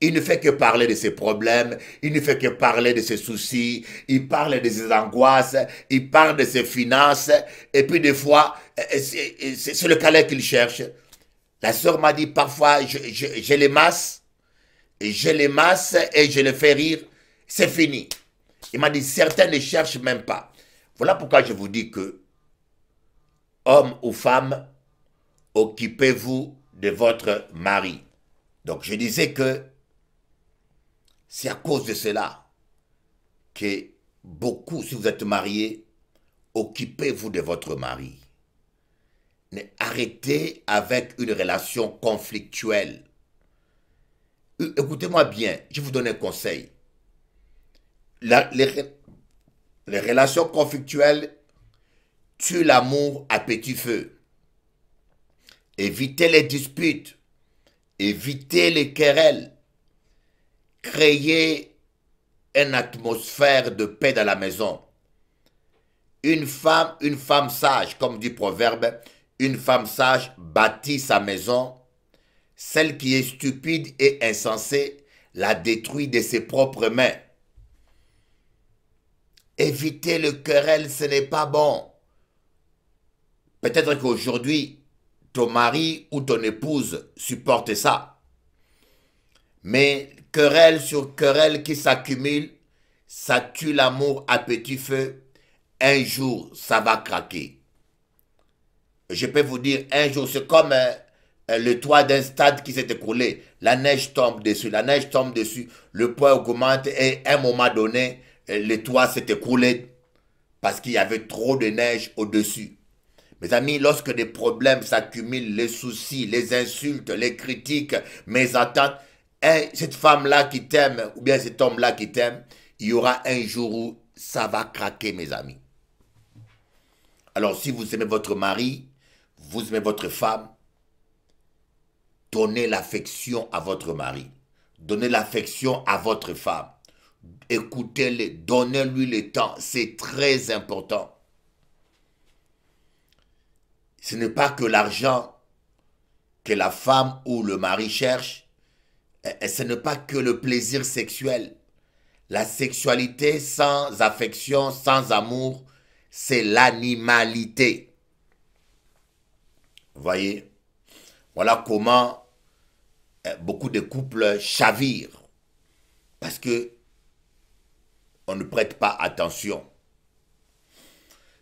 il ne fait que parler de ses problèmes, il ne fait que parler de ses soucis, il parle de ses angoisses, il parle de ses finances, et puis des fois, c'est le câlin qu'il cherche. La sœur m'a dit, parfois, je les masse, et je les fais rire, c'est fini. Il m'a dit, certains ne cherchent même pas. Voilà pourquoi je vous dis que, homme ou femme, occupez-vous de votre mari. Donc je disais que c'est à cause de cela que beaucoup, si vous êtes mariés, occupez-vous de votre mari. Arrêtez avec une relation conflictuelle. Écoutez-moi bien, je vous donne un conseil. Les relations conflictuelles tuent l'amour à petit feu. Évitez les disputes, évitez les querelles, créez une atmosphère de paix dans la maison. Une femme sage, comme dit le proverbe, une femme sage bâtit sa maison. Celle qui est stupide et insensée la détruit de ses propres mains. Évitez le querelle, ce n'est pas bon. Peut-être qu'aujourd'hui, ton mari ou ton épouse supporte ça. Mais querelle sur querelle qui s'accumule, ça tue l'amour à petit feu. Un jour, ça va craquer. Je peux vous dire, un jour, c'est comme le toit d'un stade qui s'est écroulé. La neige tombe dessus, le poids augmente et à un moment donné, le toit s'est écroulé parce qu'il y avait trop de neige au-dessus. Mes amis, lorsque des problèmes s'accumulent, les soucis, les insultes, les critiques, mes attentes, cette femme-là qui t'aime, ou bien cet homme-là qui t'aime, il y aura un jour où ça va craquer, mes amis. Alors, si vous aimez votre mari, vous aimez votre femme, donnez l'affection à votre mari. Donnez l'affection à votre femme. Écoutez-le, donnez-lui le temps. C'est très important. Ce n'est pas que l'argent que la femme ou le mari cherche, et ce n'est pas que le plaisir sexuel. La sexualité sans affection, sans amour, c'est l'animalité. Vous voyez? Voilà comment beaucoup de couples chavirent. Parce que on ne prête pas attention.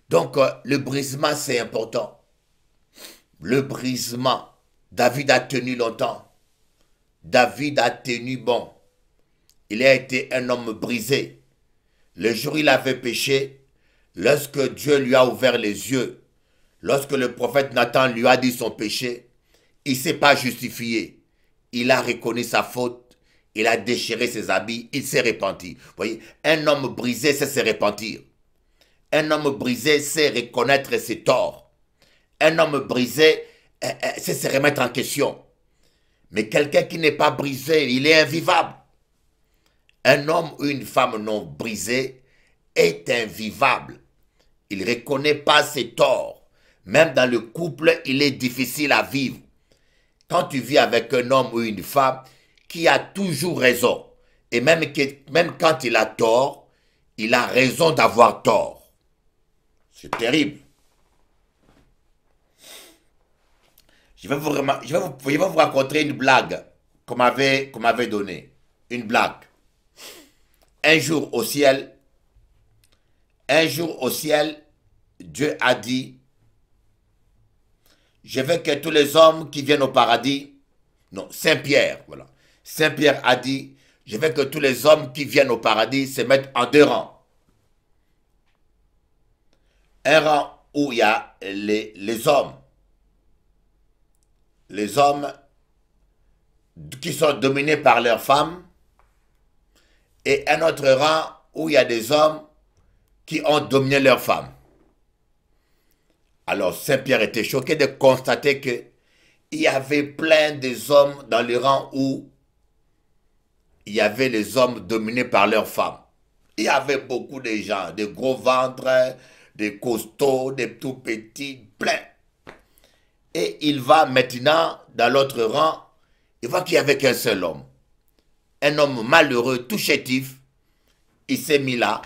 Donc, le brisement, c'est important. Le brisement. David a tenu longtemps. David a tenu bon. Il a été un homme brisé. Le jour où il avait péché, lorsque Dieu lui a ouvert les yeux, lorsque le prophète Nathan lui a dit son péché, il ne s'est pas justifié. Il a reconnu sa faute. Il a déchiré ses habits. Il s'est repenti. Vous voyez, un homme brisé sait se repentir. Un homme brisé sait reconnaître ses torts. Un homme brisé sait se remettre en question. Mais quelqu'un qui n'est pas brisé, il est invivable. Un homme ou une femme non brisée est invivable. Il ne reconnaît pas ses torts. Même dans le couple, il est difficile à vivre. Quand tu vis avec un homme ou une femme qui a toujours raison, et même quand il a tort, il a raison d'avoir tort. C'est terrible. je vais vous raconter une blague qu'on m'avait donnée. Une blague. Un jour au ciel, un jour au ciel, Dieu a dit, je veux que tous les hommes qui viennent au paradis, non, Saint-Pierre, voilà. Saint-Pierre a dit, je veux que tous les hommes qui viennent au paradis se mettent en deux rangs. Un rang où il y a les hommes qui sont dominés par leurs femmes, et un autre rang où il y a des hommes qui ont dominé leurs femmes. Alors Saint-Pierre était choqué de constater que il y avait plein des hommes dans le rang où il y avait les hommes dominés par leurs femmes. Il y avait beaucoup de gens, des gros ventres, des costauds, des tout petits, plein. Et il va maintenant dans l'autre rang, il voit qu'il n'y avait qu'un seul homme. Un homme malheureux, tout chétif. Il s'est mis là.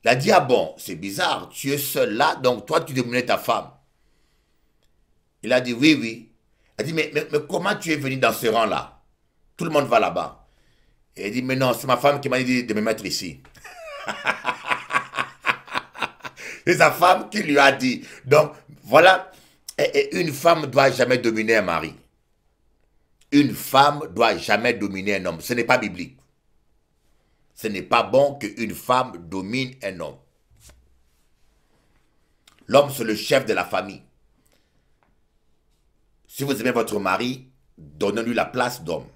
Il a dit, ah bon, c'est bizarre, tu es seul là, donc toi tu dominais ta femme. Il a dit, oui, oui. Il a dit, mais comment tu es venu dans ce rang-là? Tout le monde va là-bas. Et il dit, mais non, c'est ma femme qui m'a dit de me mettre ici. C'est sa femme qui lui a dit. Donc, voilà. Et une femme ne doit jamais dominer un mari. Une femme ne doit jamais dominer un homme. Ce n'est pas biblique. Ce n'est pas bon qu'une femme domine un homme. L'homme, c'est le chef de la famille. Si vous aimez votre mari, donnez-lui la place d'homme.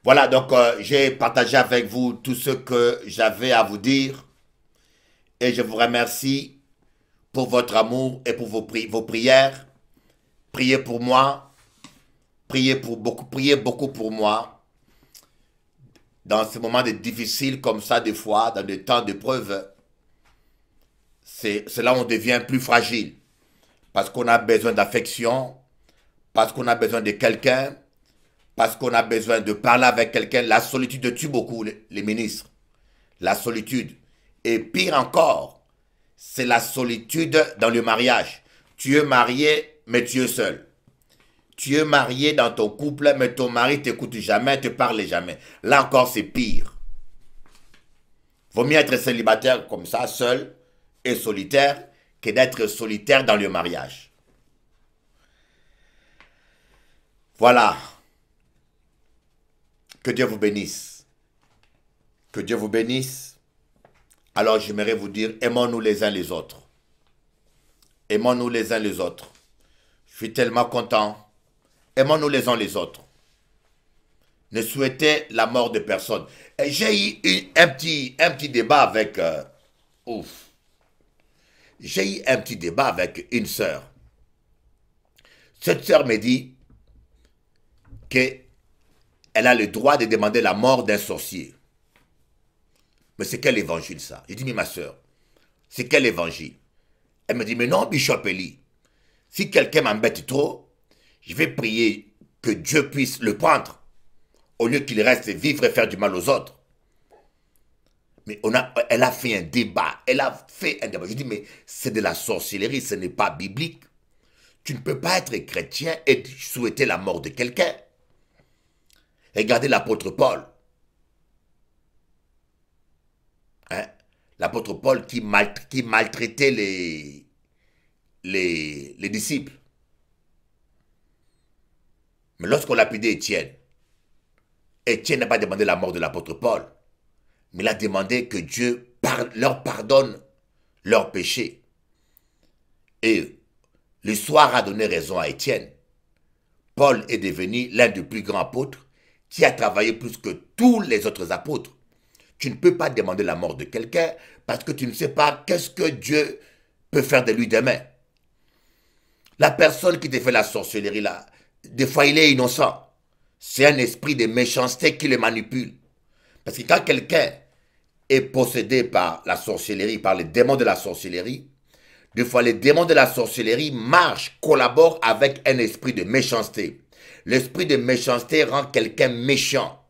Voilà, donc j'ai partagé avec vous tout ce que j'avais à vous dire. Et je vous remercie pour votre amour et pour vos prières. Priez pour moi. Priez beaucoup pour moi. Dans ces moments difficiles comme ça, des fois, dans des temps d'épreuve, c'est là où on devient plus fragile. Parce qu'on a besoin d'affection, parce qu'on a besoin de quelqu'un, parce qu'on a besoin de parler avec quelqu'un. La solitude tue beaucoup les ministres. La solitude. Et pire encore, c'est la solitude dans le mariage. Tu es marié, mais tu es seul. Tu es marié dans ton couple, mais ton mari ne t'écoute jamais, ne te parle jamais. Là encore, c'est pire. Vaut mieux être célibataire comme ça, seul et solitaire, que d'être solitaire dans le mariage. Voilà. Que Dieu vous bénisse. Que Dieu vous bénisse. Alors j'aimerais vous dire, aimons-nous les uns les autres. Aimons-nous les uns les autres. Je suis tellement content. Aimons-nous les uns les autres. Ne souhaitez la mort de personne. J'ai eu un petit débat avec... J'ai eu un petit débat avec une sœur. Cette sœur me dit qu'elle a le droit de demander la mort d'un sorcier. Mais c'est quel évangile ça? J'ai dit, mais ma sœur, c'est quel évangile? Elle me dit, mais non, Bishop Eli, si quelqu'un m'embête trop, je vais prier que Dieu puisse le prendre, au lieu qu'il reste vivre et faire du mal aux autres. Mais elle a fait un débat, Je dis, mais c'est de la sorcellerie, ce n'est pas biblique. Tu ne peux pas être chrétien et souhaiter la mort de quelqu'un. Regardez l'apôtre Paul. Hein? L'apôtre Paul qui maltraitait les disciples. Mais lorsqu'on l'a lapidé Étienne, Étienne n'a pas demandé la mort de l'apôtre Paul, mais il a demandé que Dieu leur pardonne leurs péchés. Et l'histoire a donné raison à Étienne. Paul est devenu l'un des plus grands apôtres qui a travaillé plus que tous les autres apôtres. Tu ne peux pas demander la mort de quelqu'un parce que tu ne sais pas qu'est-ce que Dieu peut faire de lui demain. La personne qui te fait la sorcellerie là, des fois il est innocent. C'est un esprit de méchanceté qui le manipule. Parce que quand quelqu'un est possédé par la sorcellerie, par les démons de la sorcellerie, des fois les démons de la sorcellerie marchent, collaborent avec un esprit de méchanceté. L'esprit de méchanceté rend quelqu'un méchant.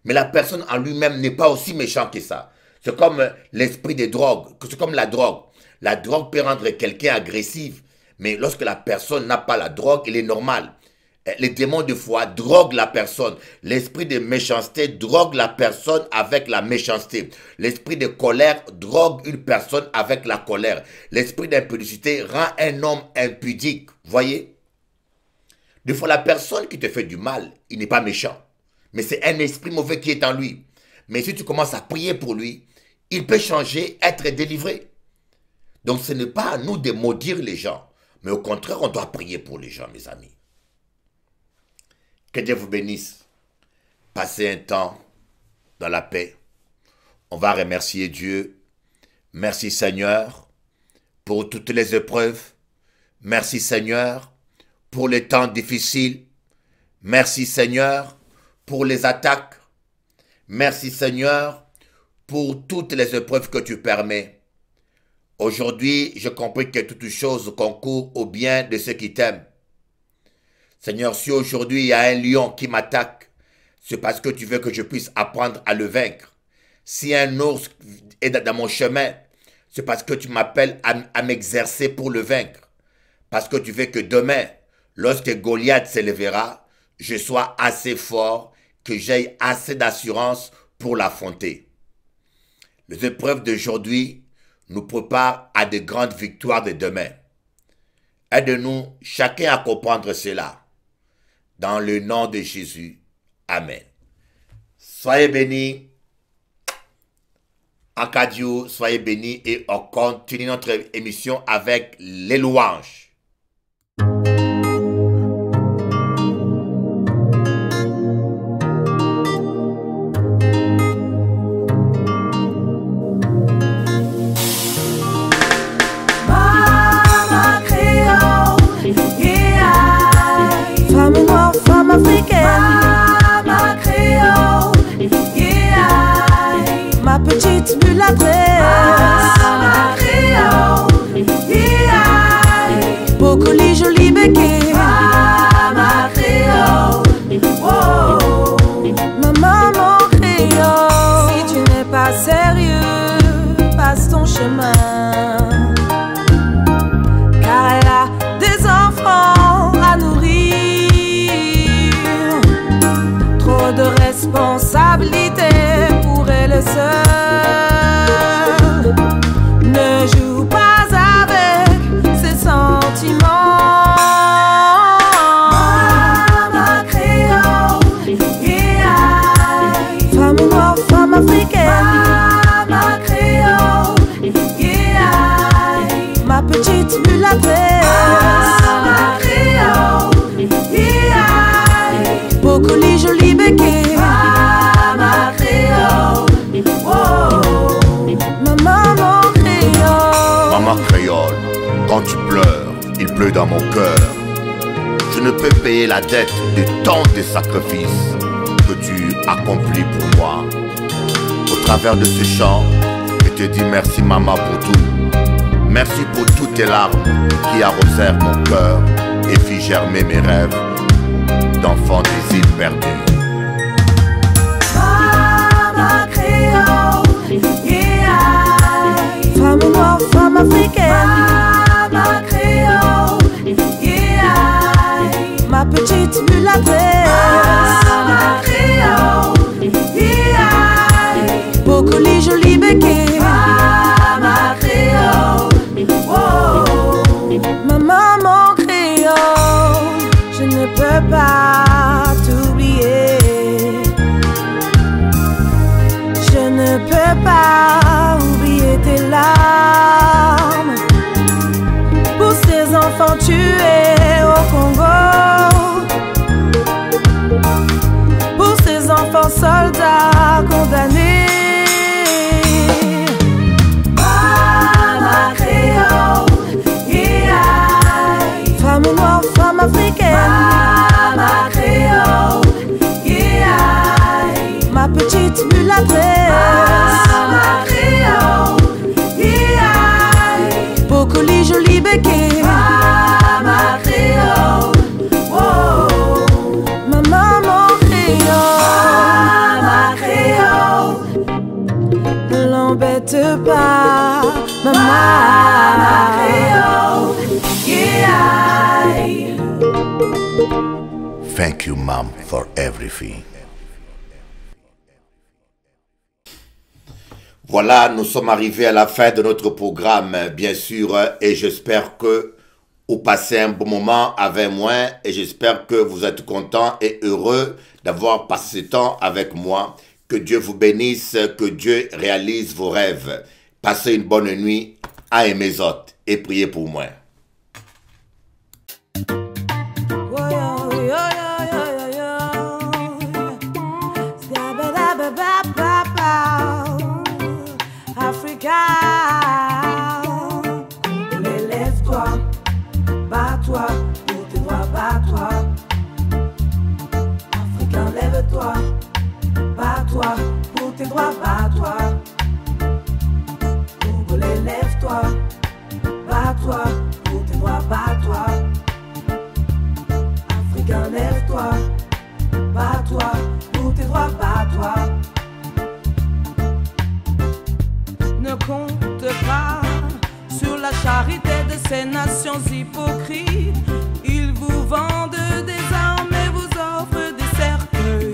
Mais la personne en lui-même n'est pas aussi méchant que ça. C'est comme l'esprit des drogues, c'est comme la drogue. La drogue peut rendre quelqu'un agressif, Mais lorsque la personne n'a pas la drogue, il est normal. Les démons de foi droguent la personne. L'esprit de méchanceté drogue la personne avec la méchanceté. L'esprit de colère drogue une personne avec la colère. L'esprit d'impudicité rend un homme impudique. Voyez? Des fois, la personne qui te fait du mal, il n'est pas méchant. Mais c'est un esprit mauvais qui est en lui. Mais si tu commences à prier pour lui, il peut changer, être délivré. Donc ce n'est pas à nous de maudire les gens. Mais au contraire, on doit prier pour les gens, mes amis. Que Dieu vous bénisse. Passez un temps dans la paix. On va remercier Dieu. Merci Seigneur pour toutes les épreuves. Merci Seigneur pour les temps difficiles. Merci Seigneur pour les attaques. Merci Seigneur pour toutes les épreuves que tu permets. Aujourd'hui, je comprends que toutes choses concourent au bien de ceux qui t'aiment. Seigneur, si aujourd'hui il y a un lion qui m'attaque, c'est parce que tu veux que je puisse apprendre à le vaincre. Si un ours est dans mon chemin, c'est parce que tu m'appelles à m'exercer pour le vaincre. Parce que tu veux que demain, lorsque Goliath s'élèvera, je sois assez fort, que j'aie assez d'assurance pour l'affronter. Les épreuves d'aujourd'hui nous préparent à de grandes victoires de demain. Aide-nous chacun à comprendre cela. Dans le nom de Jésus. Amen. Soyez bénis. Akadio, soyez bénis et on continue notre émission avec les louanges. Petite mulâtresse, ma créole, Bocoli joli béquet, ma créole, oh, ma maman créole. Si tu n'es pas sérieux, passe ton chemin, car elle a des enfants à nourrir. Trop de responsabilités pour elle seule. Ne joue pas avec ses sentiments. ma créole, Femme noire, femme africaine, ma créole, ma petite mulâtresse, ma créole, Bocoli joli béquet, ma créole, oh, ma maman créole. Maman créole, quand tu pleures, il pleut dans mon cœur. Je ne peux payer la dette de tant de sacrifices que tu accomplis pour moi. Au travers de ce chant, je te dis merci maman pour tout. Merci pour toutes tes larmes qui arrosèrent mon cœur et fit germer mes rêves d'enfant des îles perdues. ma créole, Femme noire, femme africaine, ma créole, ma petite mulâtresse, ma créole, Bocoli joli béquet, ma créole, oh, ma maman créole. Je ne peux pas t'oublier. Je ne peux pas oublier tes larmes pour ces enfants tués au Congo, pour ces enfants soldats condamnés. ma créole, Femme noire, femme africaine, ma créole, ma petite mulâtresse, ma créole, Bocoli joli béquet, ma créole, oh, ma maman créole. ma créole, Ne l'embête pas, ma maman. créole, Thank you, Mom, for everything. Voilà, nous sommes arrivés à la fin de notre programme, bien sûr, et j'espère que vous passez un bon moment avec moi et j'espère que vous êtes contents et heureux d'avoir passé ce temps avec moi. Que Dieu vous bénisse, que Dieu réalise vos rêves. Passez une bonne nuit à mes hôtes et priez pour moi. Lève-toi, bats-toi, pour tes droits, bats-toi. Africain, lève-toi, bats-toi, pour tes droits, bats-toi. Congolais, lève-toi, bats-toi, pour tes droits, bats-toi. Africain, lève-toi, bats-toi, pour tes droits, bats-toi. Ne compte pas sur la charité de ces nations hypocrites. Ils vous vendent des armes et vous offrent des cercueils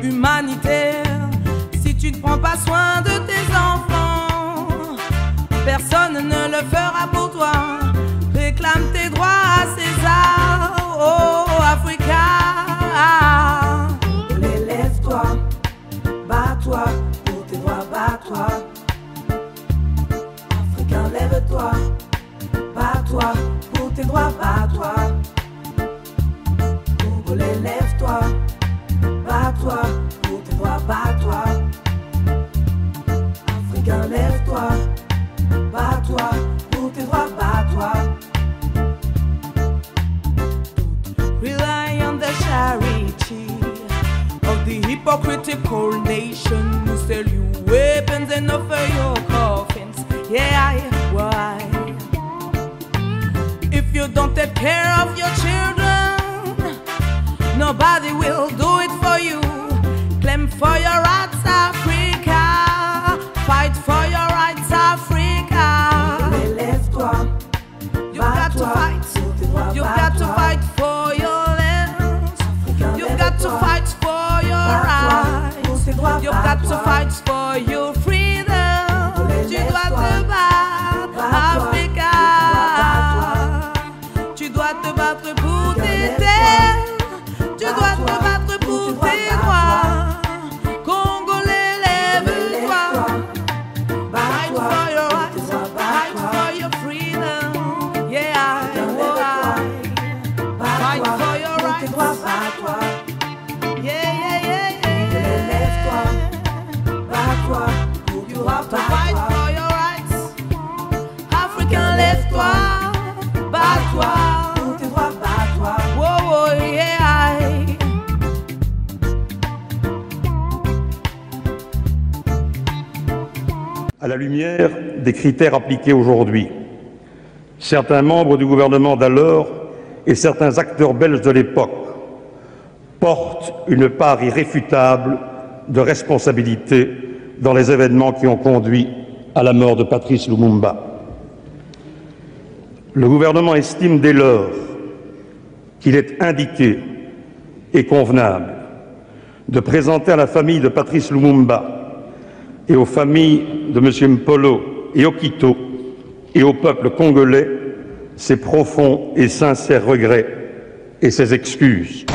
humanitaires. Si tu ne prends pas soin de tes enfants, personne ne le fera pour toi. Réclame tes droits à César, oh Africa. Lève-toi, bats-toi, pour tes droits, bats-toi. Lève-toi, bats-toi, pour tes droits, bats-toi. Congolais, lève-toi, bats-toi, pour tes droits, bats-toi. Africain, lève-toi, bats-toi, pour tes droits, bats-toi. Don't rely on the charity of the hypocritical nation who sell you weapons and offer your coffins. Yeah, why? If you don't take care of your children, nobody will do it for you. Claim for your rights, Africa. Fight for your rights, Africa. Lève-toi, you've got to fight. You've got to fight for your lands. You've got to fight for your rights. You've got to fight for your freedom. Tu dois te battre, Africa. Tu dois te battre pour tes terres. Tu dois te battre pour tes droits. Congolais, lève-toi. Fight for your rights, fight for your freedom. Yeah, fight for your rights. Yeah, yeah, yeah, yeah. Lève-toi, bats-toi. You have to fight for your rights. Africain, lève-toi, bats-toi, pour tes droits, bats-toi. Oh, oh, yeah. À la lumière des critères appliqués aujourd'hui, certains membres du gouvernement d'alors et certains acteurs belges de l'époque portent une part irréfutable de responsabilité dans les événements qui ont conduit à la mort de Patrice Lumumba. Le gouvernement estime dès lors qu'il est indiqué et convenable de présenter à la famille de Patrice Lumumba et aux familles de M. Mpolo et Okito et au peuple congolais ses profonds et sincères regrets et ses excuses.